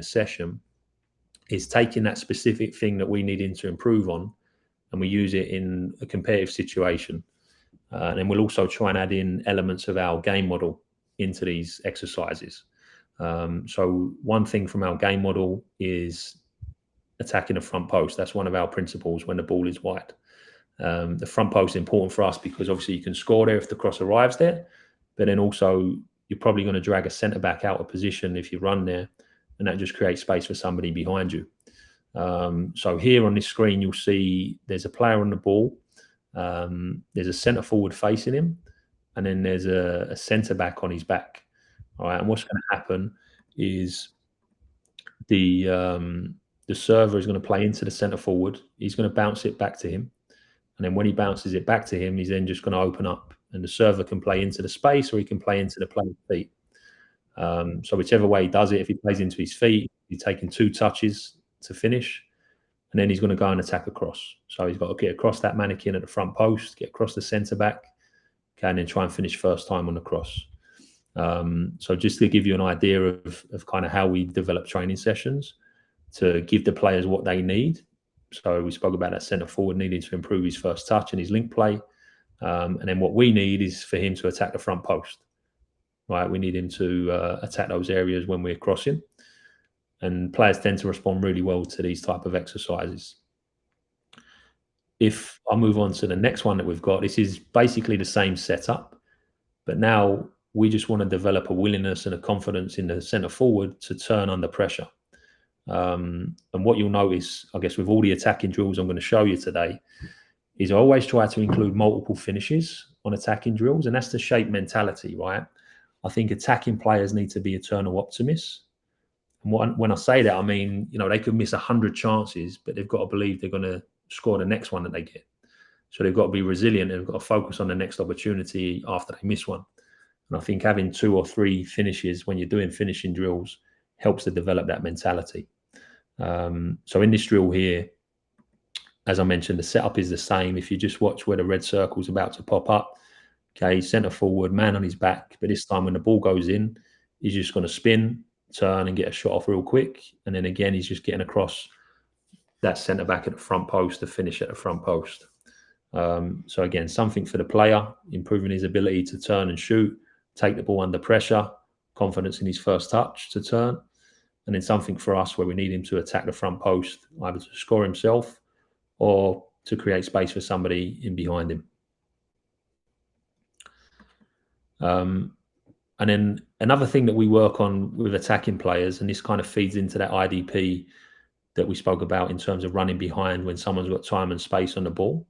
the session is taking that specific thing that we need him to improve on, and we use it in a competitive situation. And then we'll also try and add in elements of our game model into these exercises. So one thing from our game model is attacking the front post. That's one of our principles when the ball is wide. The front post is important for us because obviously you can score there if the cross arrives there, but then also you're probably going to drag a centre back out of position if you run there, and that just creates space for somebody behind you. So here on this screen, you'll see there's a player on the ball. There's a centre forward facing him, and then there's a centre back on his back. All right, and what's going to happen is the server is going to play into the centre forward. He's going to bounce it back to him, and then when he bounces it back to him, he's then just going to open up, and the server can play into the space or he can play into the player's feet. So whichever way he does it, if he plays into his feet, he's taking 2 touches to finish, and then he's going to go and attack across. So he's got to get across that mannequin at the front post, get across the centre back, and then try and finish first time on the cross. So just to give you an idea of kind of how we develop training sessions to give the players what they need. So we spoke about that centre forward needing to improve his first touch and his link play. And then what we need is for him to attack the front post. Right, we need him to attack those areas when we're crossing. And players tend to respond really well to these type of exercises. If I move on to the next one that we've got, this is basically the same setup, but now we just want to develop a willingness and a confidence in the centre forward to turn under pressure. And what you'll notice, I guess, with all the attacking drills I'm going to show you today, is I always try to include multiple finishes on attacking drills, and that's the shape mentality, right? I think attacking players need to be eternal optimists. And when I say that, I mean, they could miss 100 chances, but they've got to believe they're going to score the next one that they get. So they've got to be resilient and they've got to focus on the next opportunity after they miss one. And I think having 2 or 3 finishes when you're doing finishing drills helps to develop that mentality. So in this drill here, as I mentioned, the setup is the same. If you just watch where the red circle's about to pop up, okay, centre forward, man on his back. But this time when the ball goes in, he's just going to spin, turn and get a shot off real quick. And then again, he's just getting across that centre back at the front post to finish at the front post. So again, something for the player, improving his ability to turn and shoot, take the ball under pressure, confidence in his first touch to turn. And then something for us where we need him to attack the front post, either to score himself or to create space for somebody in behind him. And then another thing that we work on with attacking players, and this kind of feeds into that IDP that we spoke about in terms of running behind when someone's got time and space on the ball.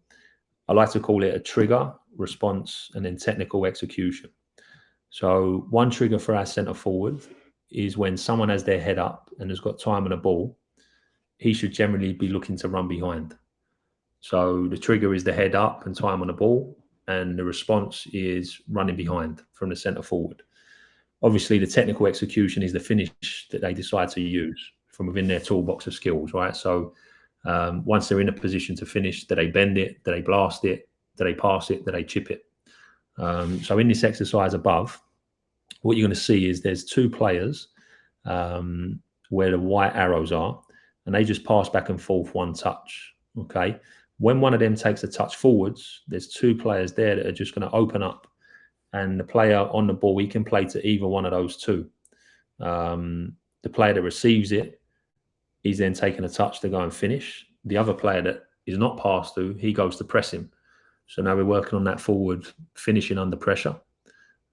I like to call it a trigger, response, and then technical execution. So one trigger for our centre forward is when someone has their head up and has got time on the ball, he should generally be looking to run behind. So the trigger is the head up and time on the ball, and the response is running behind from the centre forward. Obviously, the technical execution is the finish that they decide to use from within their toolbox of skills, right? So once they're in a position to finish, do they bend it? Do they blast it? Do they pass it? Do they chip it? So in this exercise above, what you're going to see is there's 2 players where the white arrows are, and they just pass back and forth 1 touch, okay? When one of them takes a touch forwards, there's 2 players there that are just going to open up, and the player on the ball, he can play to either one of those 2. The player that receives it, he's then taking a touch to go and finish. The other player that is not passed to, he goes to press him. So now we're working on that forward finishing under pressure.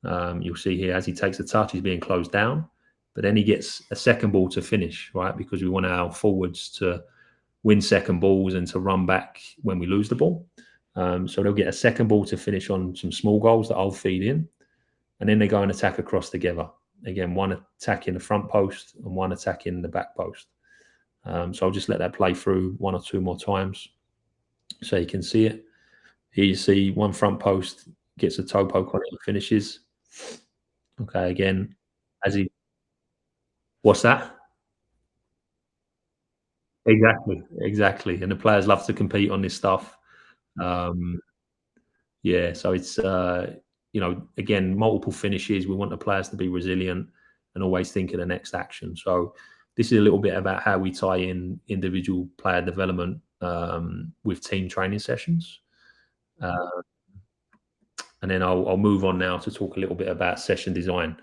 You'll see here as he takes a touch, he's being closed down, but then he gets a second ball to finish, right? Because we want our forwards to win second balls and to run back when we lose the ball. So they'll get a second ball to finish on some small goals that I'll feed in, and then they go and attack across together. Again, one attacking the front post and one attacking the back post. So I'll just let that play through 1 or 2 more times so you can see it. Here you see one front post gets a toe poke on it and finishes. Okay, again, as he... What's that? Exactly. And the players love to compete on this stuff. Yeah, so it's, again, multiple finishes. We want the players to be resilient and always think of the next action. So this is a little bit about how we tie in individual player development with team training sessions. Uh, and then I'll move on now to talk a little bit about session design.